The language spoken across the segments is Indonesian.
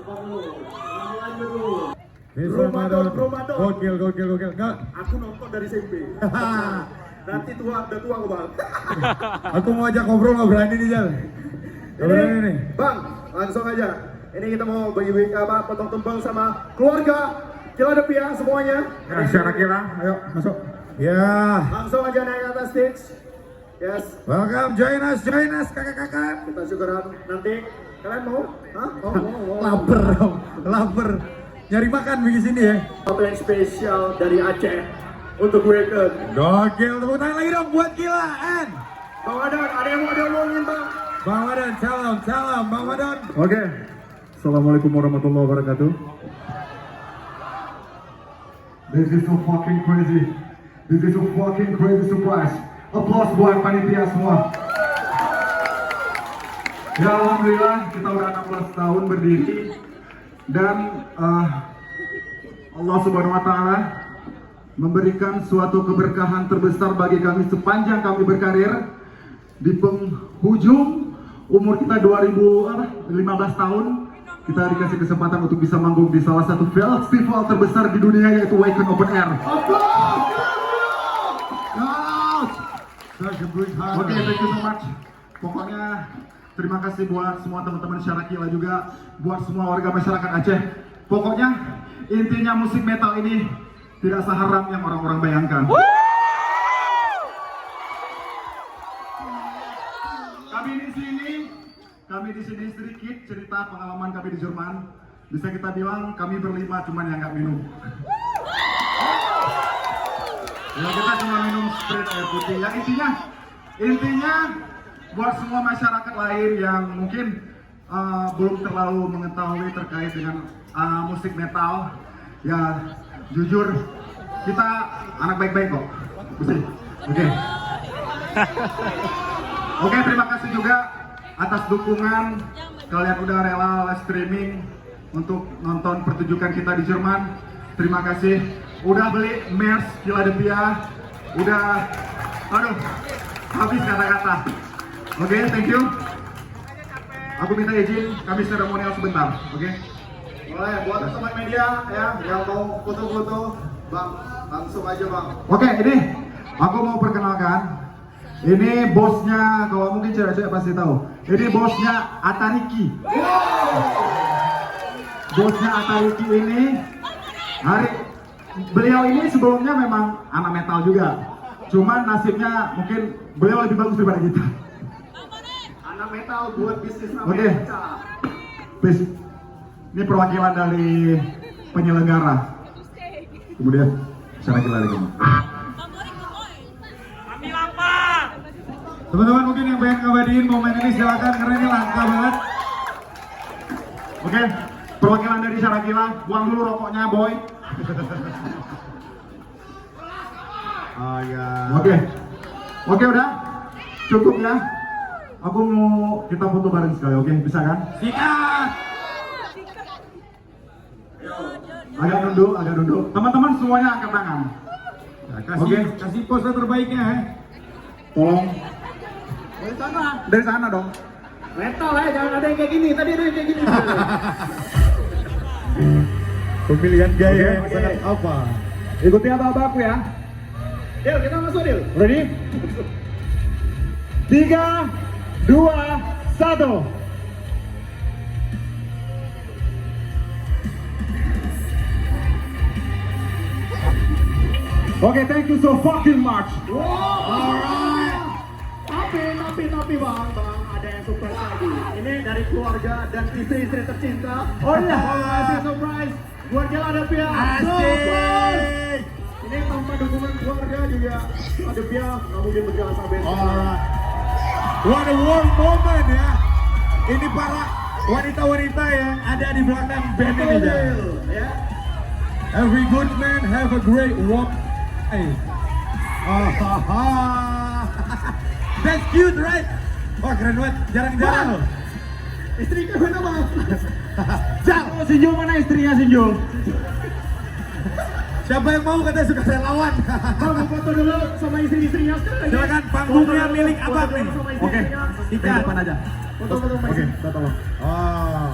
Ramadan. Gokil. Enggak. Aku nonton dari SMP. Nanti udah tua kok bang. Aku mau ajak ngobrol nggak berani nih Jal. Nggak berani nih. Bang, langsung aja. Ini kita mau bagi potong tumpeng sama keluarga Kila Depia semuanya. Ya, secara Kila, ayo masuk. Ya. Langsung aja naik ke atas stage. Yes. Welcome, join us kakak-kakak. Kita syukuran nanti. Kalian mau? Hah? Mau. Lapar. Nyari makan di sini ya. Satu yang spesial dari Aceh untuk Weekend. Gokil, tepuk tangan lagi dong buat Kila and Bang Adan, ada yang mau diomongin bang? Bang Madan, salam Bang Madan. Oke, Assalamualaikum warahmatullahi wabarakatuh. This is so fucking crazy. This is a fucking crazy surprise. Applause buat panitia semua. Ya alhamdulillah kita udah 16 tahun berdiri dan Allah Subhanahu Wa Taala memberikan suatu keberkahan terbesar bagi kami sepanjang kami berkarir. Di penghujung umur kita 15 tahun, kita dikasih kesempatan untuk bisa manggung di salah satu festival terbesar di dunia yaitu Wacken Open Air. Oke, thank you so much. Pokoknya terima kasih buat semua teman-teman Syarakila juga, buat semua warga masyarakat Aceh. Pokoknya intinya musik metal ini tidak seharam yang orang-orang bayangkan. Kami di sini sedikit cerita pengalaman kami di Jerman. Bisa kita bilang kami berlima cuman yang nggak minum. Ya kita cuma minum straight air putih. Yang intinya buat semua masyarakat lain yang mungkin belum terlalu mengetahui terkait dengan musik metal, ya jujur kita anak baik-baik kok. Oke, terima kasih juga atas dukungan. Kalian udah rela live streaming untuk nonton pertunjukan kita di Jerman. Terima kasih. Udah beli merch Kila Depia. Udah, habis kata-kata. Oke, thank you. Aku minta izin, kami seremonial sebentar. Oke? Boleh, buat teman media ya yang mau foto-foto, bang langsung aja bang. Oke, ini aku mau perkenalkan. Ini bosnya, kalau mungkin cewek-cewek pasti tahu. Ini bosnya Atariki. Bosnya Atariki ini, beliau ini sebelumnya memang anak metal juga. Cuman nasibnya mungkin beliau lebih bagus daripada kita. Anak metal buat bisnis namanya. Oke. Ini perwakilan dari penyelenggara. Kemudian Syarakila lagi. Teman-teman mungkin yang pengen ngabadiin momen ini silakan karena ini langka banget. Oke, perwakilan dari Syarakila, buang dulu rokoknya, boy. Oh ya. Oke, udah cukup ya. Aku mau kita foto bareng sekali, oke? Bisa kan? Sikat. Agak nunduk. Teman-teman semuanya angkat tangan. Ya, kasih pose terbaiknya ya. Tolong. Dari sana dong. Metal ya, jangan ada yang kayak gini. Tadi ada yang kayak gini. Pemilihan gaya yang Oke. sangat apa? Ikuti apa aku ya. Dil, kita masuk Dil. Ready? 3, 2, 1. Oke, thank you so fucking much. Alright. Tapi bang, ada yang surprise lagi. Ini dari keluarga dan istri-istri tercinta. Oh iya. Kasih surprise buat Kila Depia. Asik. Ini tanpa dukungan keluarga juga ada Depia nggak mungkin berjalan sampai Alright. What a warm moment ya. Ini para wanita-wanita yang ada di belakang band ini ya. Every good man have a great walk. Hey. That's cute, right? Wah keren banget, jarang-jarang loh. Istri ke mana bang? Jal, Sinjo mana istrinya Sinjo? siapa yang mau katanya suka relawan? Bang, mau foto dulu sama istri-istrinya sekarang. Silakan, panggungnya milik abang nih. Oke, Sikat. depan aja. Foto-foto sama Oke, istri. kita tolong. Oh.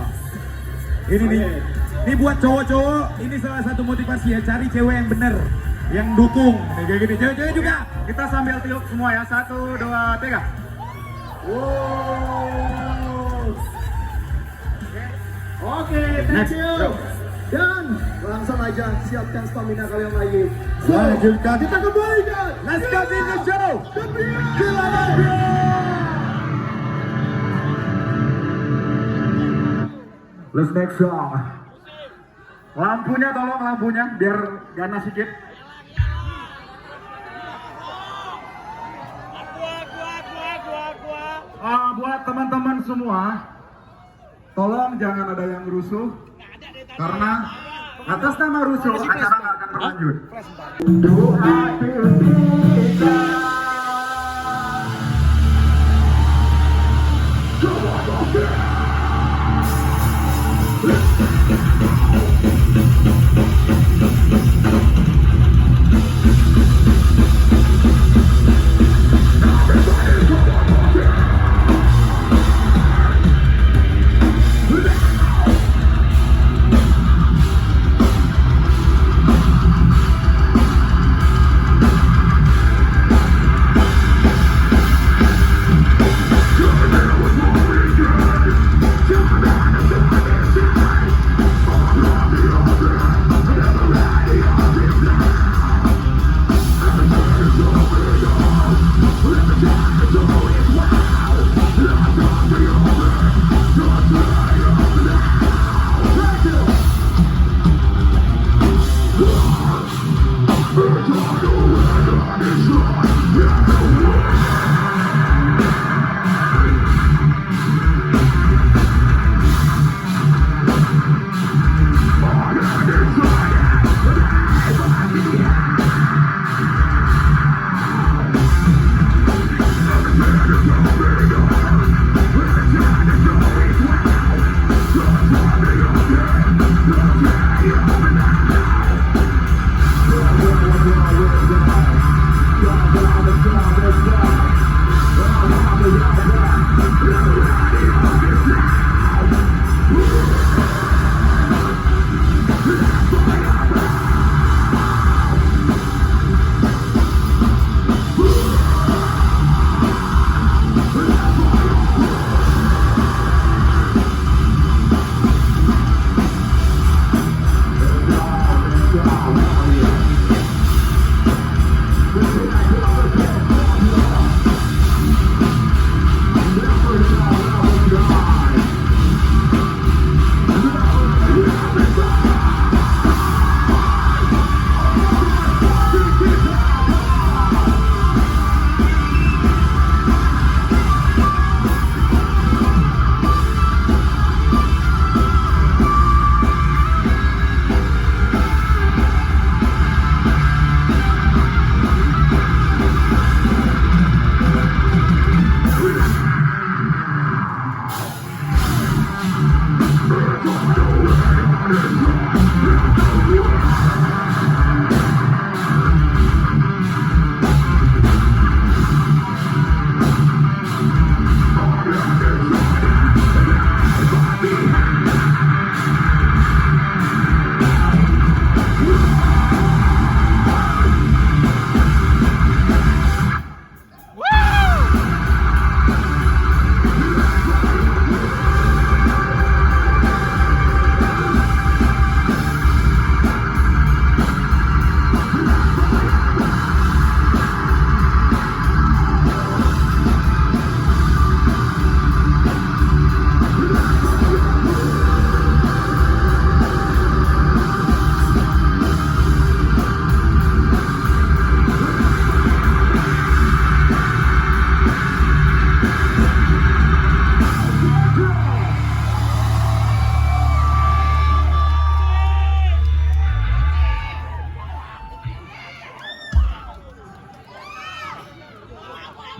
Ini nih. Ini buat cowok-cowok, ini salah satu motivasi ya, cari cewek yang bener, yang dukung. Nih, kayak gini, cewek-cewek juga. Kita sambil tiup semua ya. 1, 2, 3. Wow. Oke, thank Next, you. go. Dan langsung aja siapkan stamina kalian lagi. So, Lanjutkan. kita kembalikan. Let's go in the show. Gila lagi. Let's next song. Lampunya tolong, lampunya biar ganas sedikit. Buat teman-teman semua, tolong jangan ada yang rusuh, karena atas nama rusuh acara nggak akan berlanjut. Doa kita.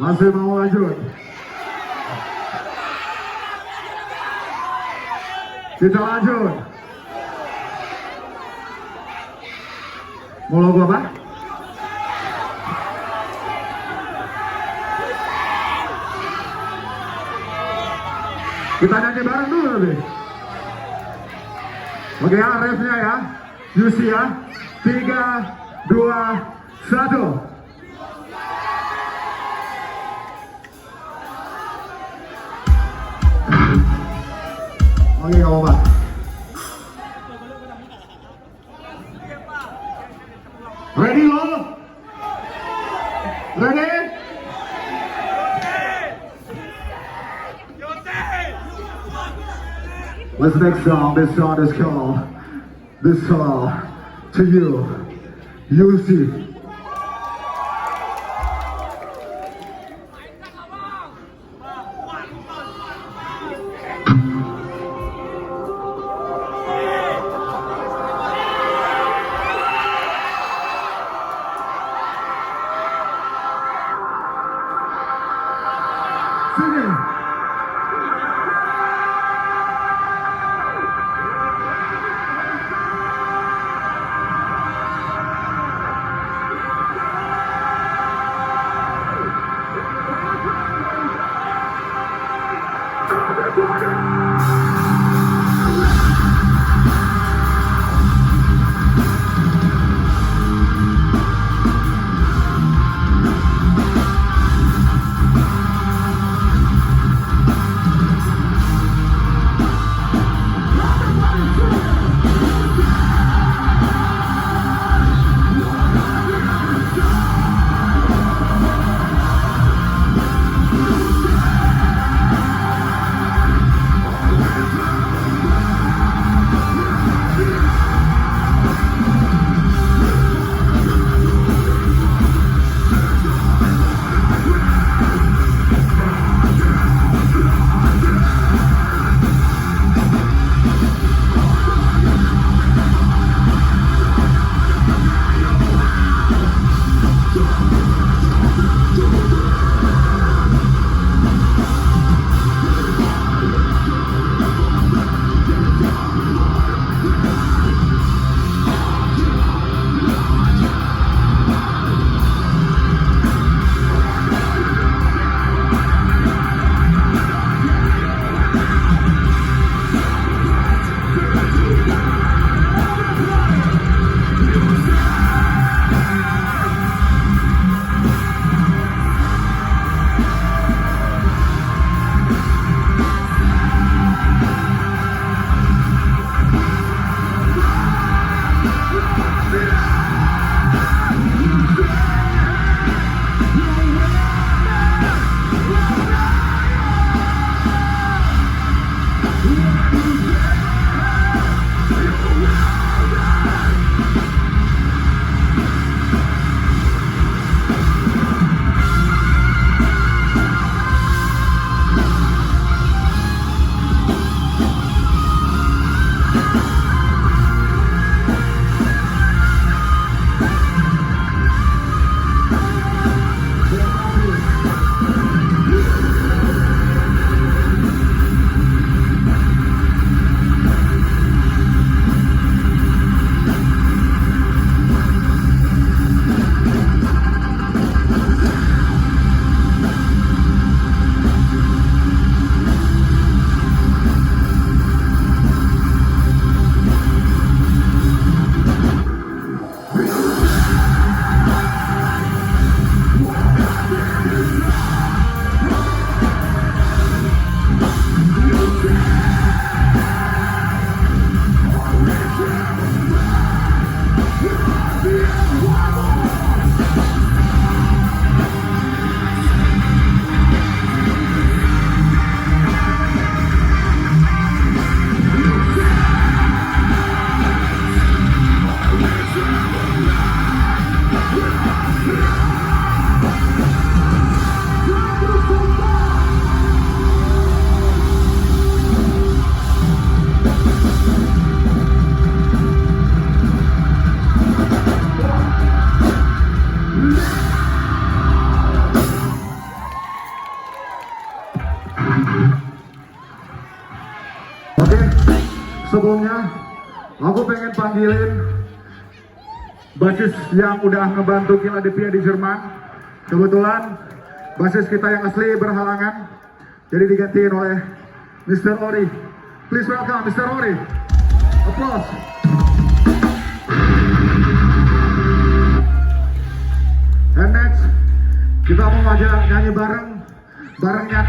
Masih mau lanjut? Kita lanjut. Mau logo apa? Kita nyanyi bareng dulu nanti. Oke ya, refnya ya. Yusi ya. 3, 2, 1. Oke, gak apa-apa. Ready lo? Ready? What's the next song? This song is called This Song to You, Yusi. Sing it. Oke, sebelumnya aku pengen panggilin basis yang udah ngebantu Philadelphia di Jerman. Kebetulan basis kita yang asli berhalangan, jadi digantiin oleh Mr. Ori. Please welcome Mr. Ori. Applause. And next, kita mau aja nyanyi barengnya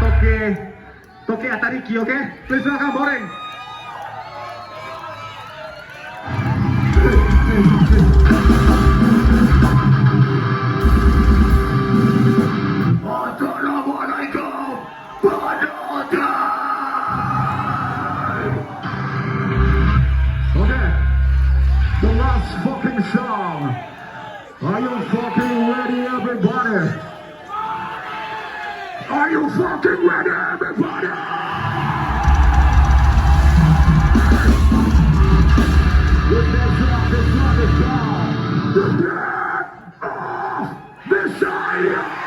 Toke Atariki, oke? Please welcome Boring. Assalamualaikum Okay, the last fucking song. Are you fucking ready, everybody? Are you fucking ready, everybody? With that drop, this love is gone. The death of desire.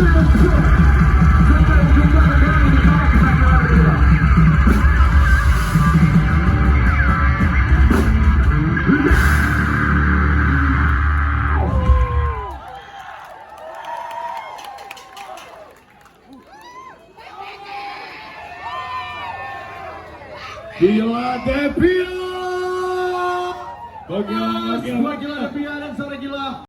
Sampai jumpa lagi di Jalan Raya. Gila Devil. Gila, gila. Gila, gila, dan suara gila.